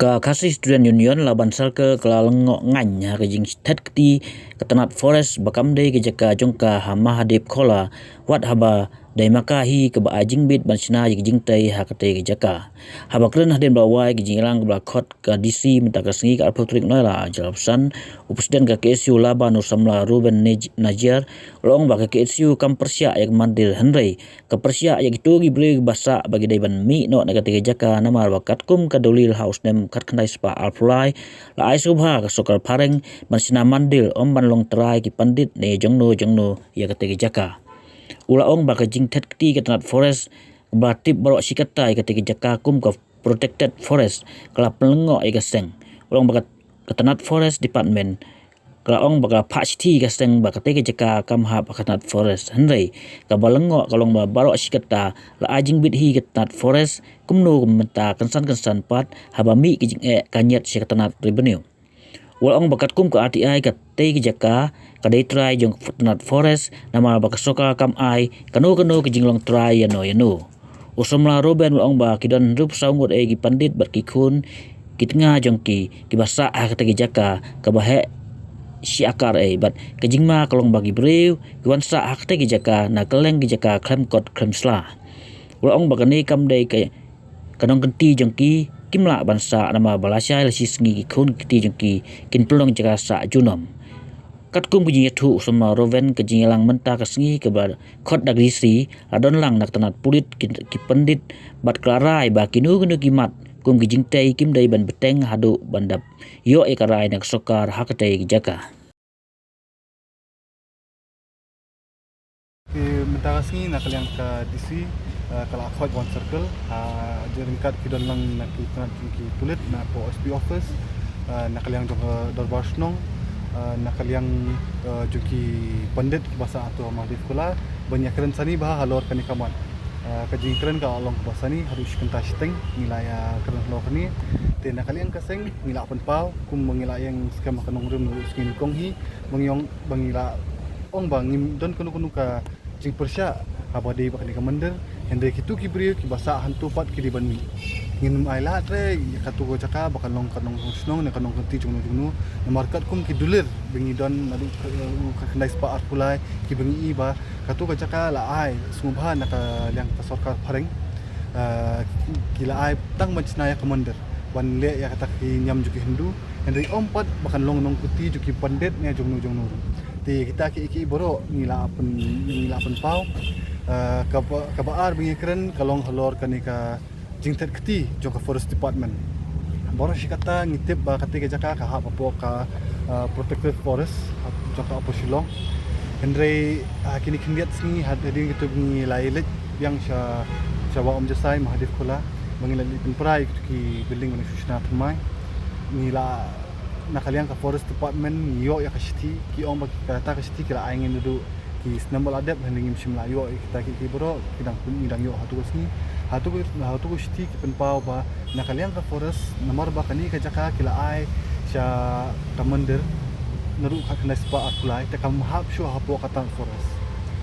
Ka Khasi Student Union laban circle kelalengok ngany ha kejing tet keti ketenat forest bakamde ke jaka jongka ha mahadip khola wat haba dai makahi ke ba ajing bit bansna jing tai ha kete ke jaka haba kren haden bawai ke jinglang bla khot ka DC minta ka sengi ka apotrik noila jalapsan upsden ka KSU laban ursamla Ruben Najir long ba ka KSU kam persia yak mandil henry ka persia yak itu gibre basa bagi dai ban mi no na kete ke jaka namar bakat kum ka dolil house nem kat kandai spa alpulai la ai subha ka sokar pareng bansna mandil om ban long trai ki pandit ne jongno ya kete ke jaka ula ong ba ka jing tet kti ka tanat forest ba tip baro sikatai ka tiki jaka kum ka protected forest kala pelengo ai ka seng ulong ba ka tanat forest department kala ong ba ka phachti ka seng ba ka tiki jaka kam ha ba ka tanat forest henrei ka balengo kalong ba baro sikata la ajing bit hi ka tanat forest kumno menta kansan pat haba mi ki jing kanyet si ka tanat revenue Walang bakat kum ke RTI ke tei ke jaka ke dai try jong tanat forest nama bakat soka kam ai kanu ke jinglong try yano usomla Ruben walang ba kidan rup saungut gi pandit bar ki khun ki tengah jong ki basa ke tei ke jaka ke bahe si akar bat ke jingma kalong bagi brew ki sa hak tei ke jaka na keleng ke jaka klem kot klem sla walang bakani kam dai ke kanong kenti jong ki kimla bansa nama balasya lasi sengi khun kiti jengki kin pelong jaka sa junom kat kum bunyi thu sama Roven ke jingelang menta ke sengi ke bar khot dagrisi adon lang nak tanat pulit ki pandit bat klarai ba kinu kimat kum ki jingtai kim dai ban beteng hadu bandap yo ekarai nak sokar hakatei jaka menta sengi nak yang ke DC kalau akhwat one circle jeringkat kidon lang nak ki pulit na po SB office nak yang jong dorbar snong nak yang juki pandit bahasa atau mahdi sekolah banyak keren sani bah halor kani kaman kajing keren ka along bahasa ni harus kenta steng nilai keren halor kani te nak yang kaseng ngila pen pau kum mengila yang skema kanong rum skin konghi mengyong bangila ong bangim don kunu ka jing persya abadi bakni commander hende kitu kibri ki basa hantu pat ki diban mi ngin aila tre katu ko jaka bakan long kanong snong ne kanong ti jungnu na market kum ki dulir bengi don nadu ka kendai spa art pulai ki bengi ba katu ko jaka la ai sumubha na ka yang ka sarkar pareng ki la ai tang manchnaya commander wan le ya kata ki nyam juki hindu hende ompat bakan long nong kuti juki pandit ne jungnu ti kita ki boro ngila pen pau kabar bingi keren kalong halor kanika jingtet keti jong ka forest department boro sikata ngitip ba kati jaka ka ha papo ka protected forest jong ka apo silong hendrei kini kindiat singi hadin gitu bingi lailet yang syawa om jasai mahadif kula bangila lipin prai ki building ni susna tmai nila nakaliang ka forest department yo ya kasti ki om bagi kata kasti kira angin duduk ki snambal adab handing simla yo kita ki bro kidang midang yo hatu kasti ki penpau ba nakaliang ka forest nomor ba kani ka jaka kila ai sya commander naru ka kena spa akulai ta kam hap shu hapo kata forest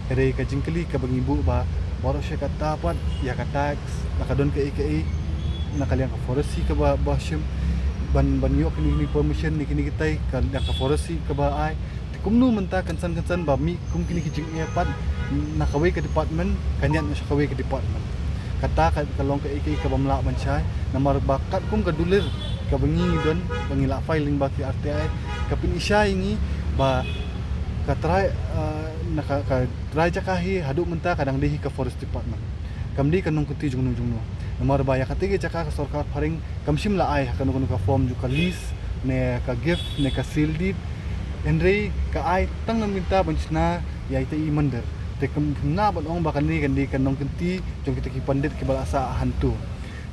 ere ka jingkeli ka bangibu ba baro sya kata pat ya kata nakadon ke nakaliang ka forest si ka ba shim ban yo kini permission ni kini kita kan yang ka forest ka ba ai kumnu menta kansan ba mi kum kini kijing pat nakawai ke department kanyan na kawai ke department kata ka kalong ka ka bamla bansai namar bakat kum ka dulir ka bengi don bangila filing ba ki RTI ka pinisya ini ba ka try ka try jakahi hadu menta kadang dehi ka forest department kamdi kanong kuti jungnu nomor ba ya katege jaka ka sarkar paring kamsim la ai kanu ka form ju ka list ne ka gift ne ka seal deed henry ka ai tang minta bansna ya ite i mandar te kamna ban ong ba kanni kandi kanong kenti jong kita ki pandit ki balasa hantu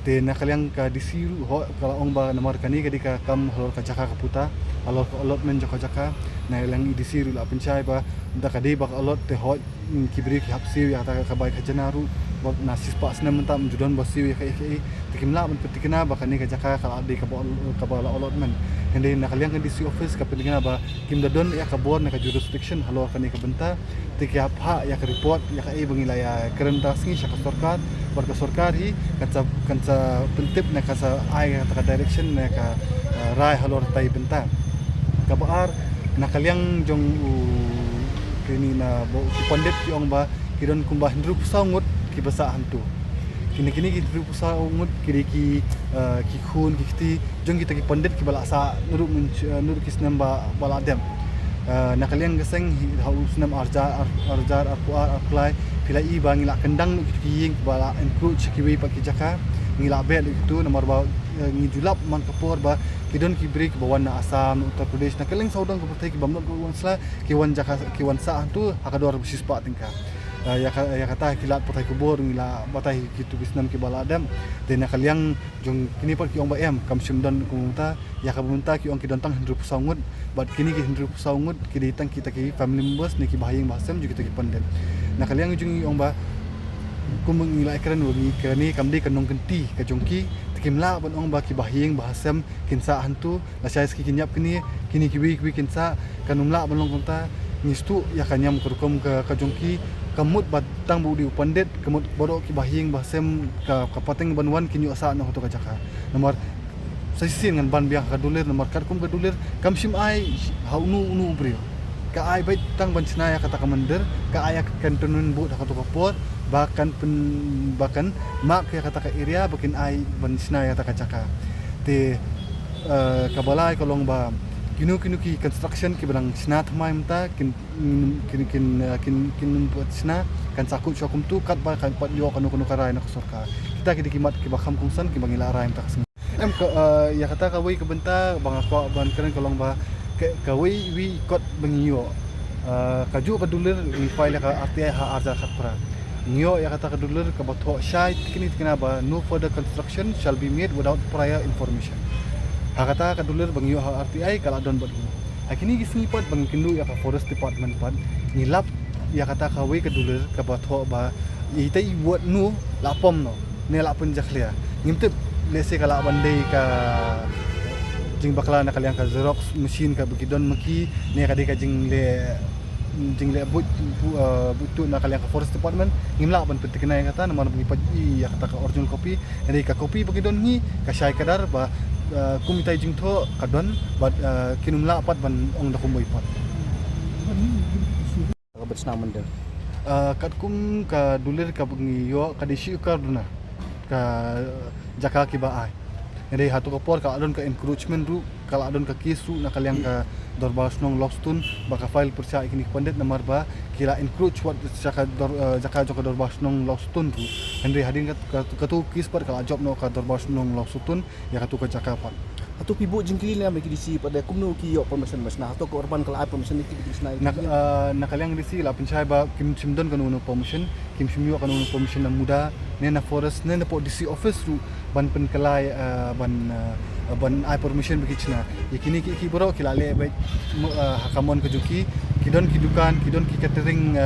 te nakalyang ka disiru ho kala ong ba nomor kani kadi ka kam halor ka jaka ka puta alor ka allotment jaka na lang i disiru la pensai ba nda kadi ba allot te ho kibri ki hapsi ya ta ka bai ka janaru nasi pak senam mentam judon basi ya kai tikimla men petikna bakani ka jaka kala ade ka bala allotment hende nak kalian kan DC office ka petikna ba kim dadon ya ka board na ka jurisdiction halo kani ka benta tikiap ha ya ka report ya ka bangila ya kerentas ngi ka sarkar bar ka sarkar hi kanca pentip na ka sa ai ka direction na ka rai halo tai benta ka baar na kalian jong kini na bo pandit ki ong ba kidon kumbah hindru pusaungut ki basa hantu kini hindru pusaungut kiri ki khun ki kiti jong kita ki pandit ki bala sa nuruk kisnam bala adem na kalian geseng haus nam arjar arplai pilai bangila kendang ki ying bala encroach ki wi pak ki jaka ngila bel itu nomor ba ngidulap man kapor ba kidon ki break bawan na Assam Uttar Pradesh na kalian saudang ko pertai ki bamnot ko wansla ki wan jaka ki wan sa hantu hakador bisis pa tingka ya kata kilat patai kubur ngila patai kitu bisnam ki baladam den kalian jong kini pa ki ong ba em kam simdon kumunta ya ka bumunta ki ong ki dontang hindru pusaungut bat kini ki hindru pusaungut ki ditang kita ki family members ni ki bahayang basam juga kita ki pandem na kalian jong ong ba kumung ngila ekran wengi kani kamdi kanong genti ka jongki tikimla ban ong ba ki bahayang basam kinsa hantu la saya ski kinyap kini ki wi kinsa kanumla ban long konta ngistu ya kanyam kurkum ka jongki kamut batang budi pandit kamut bodo ki bahing basem ka kapateng banwan kinyu asa na hoto ka jaka nomor saisin ngan ban biang ka dulir nomor karkum ka dulir kamsim ai haunu brio ka ai bait tang ban sinaya kata kamander ka ay kan tunun bu da ka to kapor bahkan mak ya kata ka area bakin ai ban sinaya kata ka jaka te kabalai kolong ba kinu ki construction ki barang sna thamai mta kin buat sna kan sakut syokum tu kat ba kan pat yo kanu karai na sarkar kita ki kimat ki bakham kungsan ki bangila rai mta kasing em ya kata ka wi ke benta bang akwa ban keren kolong ba ka wi kot bangiyo kaju ka dulir wi file ka RTI ha arza khatra nyo ya kata ka dulir ka batho shai kini ba no further construction shall be made without prior information hakata kadulir bang yo RTI kala don bad akini gisni pat bang kindu ya ka forest department pat nilap ya kata kawe kadulir ka batho ba itai buat nu lapom no ne lapon jaklia ngimtep lese kala bandai ka jing bakla na kalian ka xerox machine ka bukidon maki ne ka de ka jing le butu na kalian ka forest department ngimla ban petikna ya kata nomor bagi pat ya kata ka original copy ne ka copy bukidon ni ka syai kadar ba kumitai jing tho kadon bat kinumla pat ban ong da kumboi pat kabat senamender kat kum ka dulir ka bungi yo ka disi ka duna ka jaka ki ba ai ede hatu kapor ka adon ka encroachment ru kala adon ka kisu na kaliang ka dorbas nong lockstone baka file persa ikini pandit nomor ba kila encroach wat jaka joka dorbas nong lockstone ru ende hadin ka tu kis par kala job no ka dorbas nong lockstone ya ka tu ka jaka pat atau pibu jengkili na meki disi pada kumno ki yo permission masna atau ko urban kala permission iki disna na kaliang disi la pencai ba kim simdon kanu no permission kim simyo kanu no permission na muda ne na forest ne na po disi office ru ban pen kalai ban ai permission bekichna yakini ki boro kilale ba hakamon ke juki kidon ki dukan kidon ki catering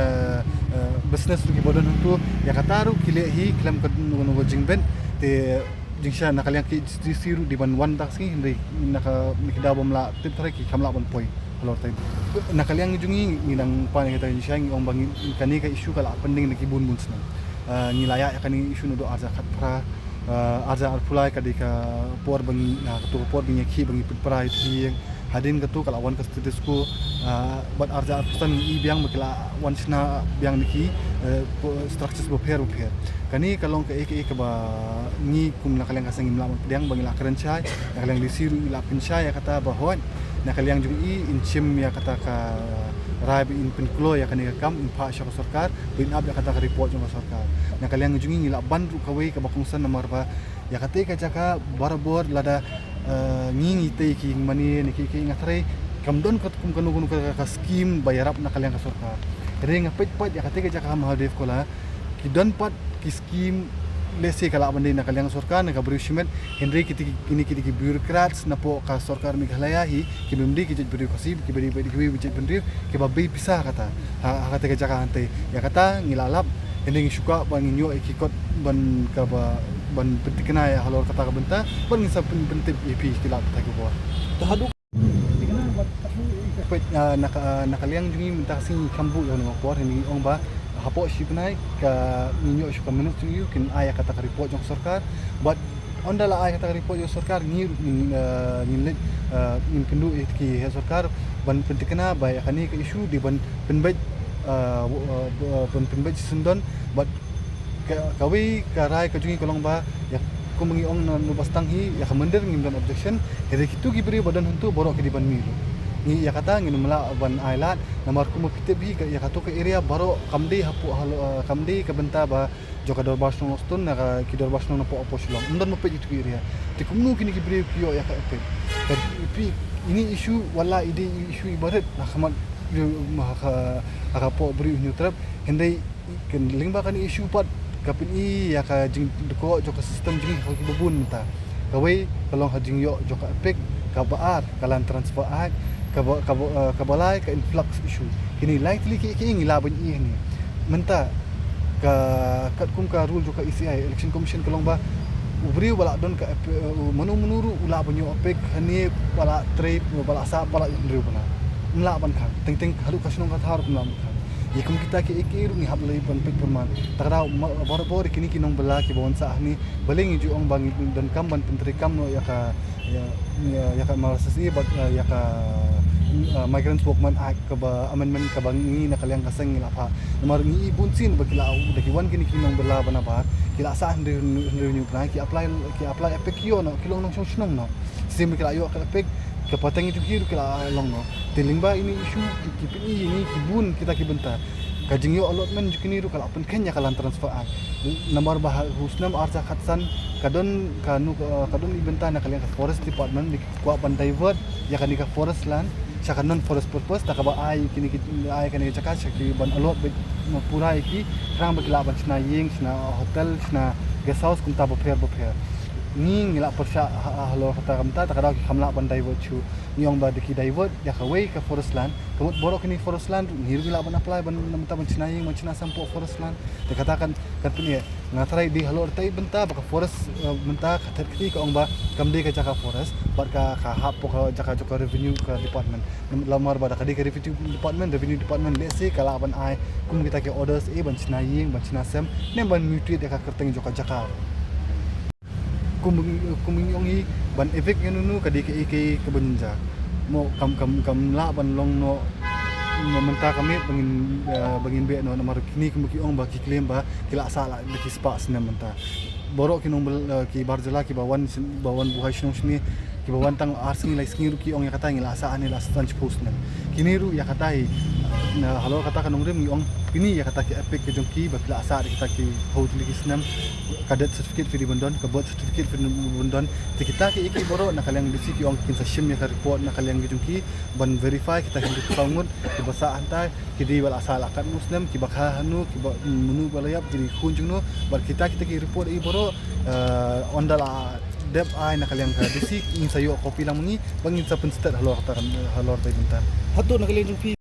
business ru ki bodon tu ya kataru kile hi klam ka no jingben te jingsha na kalian ki disiru di ban wan taksi hindi naka mikida bomla tip tare ki kamla ban poi alor tay na kalian jungi nginang pan kita jingsha ngi ong bangin kani ka issue kala pending na kibun bunsna ngilaya kani issue no do arza khatra arza arpulai kadika por bangi na to por bangi ki bangi putpra itu hadin katu kala wan ka statusku bat arza arpusan i biang makila wan sna biang niki structures repair kani kalong ka ek ba ni kum na kalian kasang imla biang bangila keren chai na kalian disiru ila pinchai ya kata bahon na kalian juga i inchim ya kata ka raib in penklo ya kani kam impa sya sarkar bin ab ya kata ka report jong sarkar na kalian jungi ila ban ru kawai ka bakungsan nomor ba ya kate ka jaka barbor lada ngingi te ki mani ni ki ngatre kamdon kat kum kanu ka scheme bayarap na kalian ka sarkar ring pet ya kate ka jaka mahadef kola ki don pat ki scheme lese kala bandai na kalian sarkar na kabri shimet henry kini bureaucrats na po ka sarkar Meghalaya hi ki bimdi ki bureaucracy ki beri bijit bendri ki babai pisah kata ka jaka ante ya kata ngilalap Hindi suka ban inyo ikikot ban ka ba ban pentikna ya halor kata ka benta ban ngisa pentip ipi kilap ta ko ba. Tahaduk Pet nakaliang jungi minta kasi kambu yo no por ni ong ba hapo shipnai ka ninyo suka menut you kin aya kata ka report jong sarkar but ondala aya kata ka report jong sarkar ni lit in kendu ki sarkar ban pentikna ba ya kani ka issue di ban penbet penbet sundon but kawi karai ka jungi kolong ba ya kumengi ong no bastang hi ya kamander ngim dan objection hele kitu gibri badan huntu borok ke di ban miru ni ya kata ngin mala ban ailat namar ku mapite bi ya katu ke area baro kamdi hapu kamdi ke benta ba joka dor basno stun na ki dor basno na po opo silong undan mape itu area ti kumnu kini gibri kiyo ya ka pi ini isu wala ide isu ibarat na khamat aka po bri nyutrap hendai ken lingba kan isu pat kapin i ya ka jing deko joka sistem jing ka bubun ta kawai kalau hajing yo joka epek ka baar kalan transfer act ka balai ka influx issue kini likely ki ngilaban i ni menta ka kum ka rule joka ECI election commission kalong ba ubri wala don ka menuru ula banyo epek hani wala trade wala sa wala ndru bana mlaban kan ting haru kasnong ka thar mlaban kan ikum kita ki ikiru ni hablai ban pek perman takra bor kini kinong bala ki bawon sa ni baling ju ong bang dan kam ban pentri kam no ya ka malasasi bat ya ka migrants workman act ka ba amendment ka bang ni nakaliang kasang ngila pa namar ni bunsin bagila daki wan kini kinong bala bana ba kila sa ndir ni pra ki apply epek yo no kilong nong snong no sim kila yo ka epek kapatang itu kira kila long no tilingba ini isu kipini ini kibun kita kibentar kajing yo allotment jukini ru kala pen kenya kalan transfer act nomor bah husnam arsa khatsan kadon ibenta na kalian ka forest department di kwa pan divert ya kan ka forest land saka non forest purpose ta ka ba ai kini ai kan ka chaki ban allot pura iki rang bagila ban sna ying sna hotel sna guest house kunta ba pher ni ngila persya halo kata kamta takada ki khamla ban divert chu niong ba diki divert ya kawai ka forest land kamut borok ni forest land hiru gila ban apply ban namta ban chinaying ban china sampo forest land te katakan katni ngatrai di halo tai benta baka forest benta khatat ki ka ong ba kamde ka jaka forest bar ka hap ka jaka joka revenue ka department lamar ba ka di ka revenue department let's say kala ban ai kum kita ke orders ban chinaying ban china sam nem ban mutuate ka kerteng joka jaka kuming yongi ban efek nunu kadi ke kebenja mo kam la ban long no menta kami bangin be no nomor kini kumki ong ba ki claim ba kila sala de ki spa sna menta borok ki nombel ki barjala ki bawan buhay shnong sni ki bawan tang arsing lai sngir ki ong ya kata ngila sa ani la stanch post na kini ru ya kata na halo kata kanong rem ong kini ya kata ki epic ke jongki ba kila sa kita ki hotli ki snam kadet certificate fi bondon ka bot certificate fi bondon ti kita ki iki boro na kalyang disi ki ong kin sa shim ya ka report na kalyang jongki ban verify kita hindi pangut ki basa antai ki di wala sala kan muslim ki bakha hanu ki menu balayap ki kunjung no bar kita ki report i boro ondala dep ai na kalyang ka disi in sayo kopi lang mangi bangin sa penstat halo kata halor tay bentar hatu nak kalian jumpi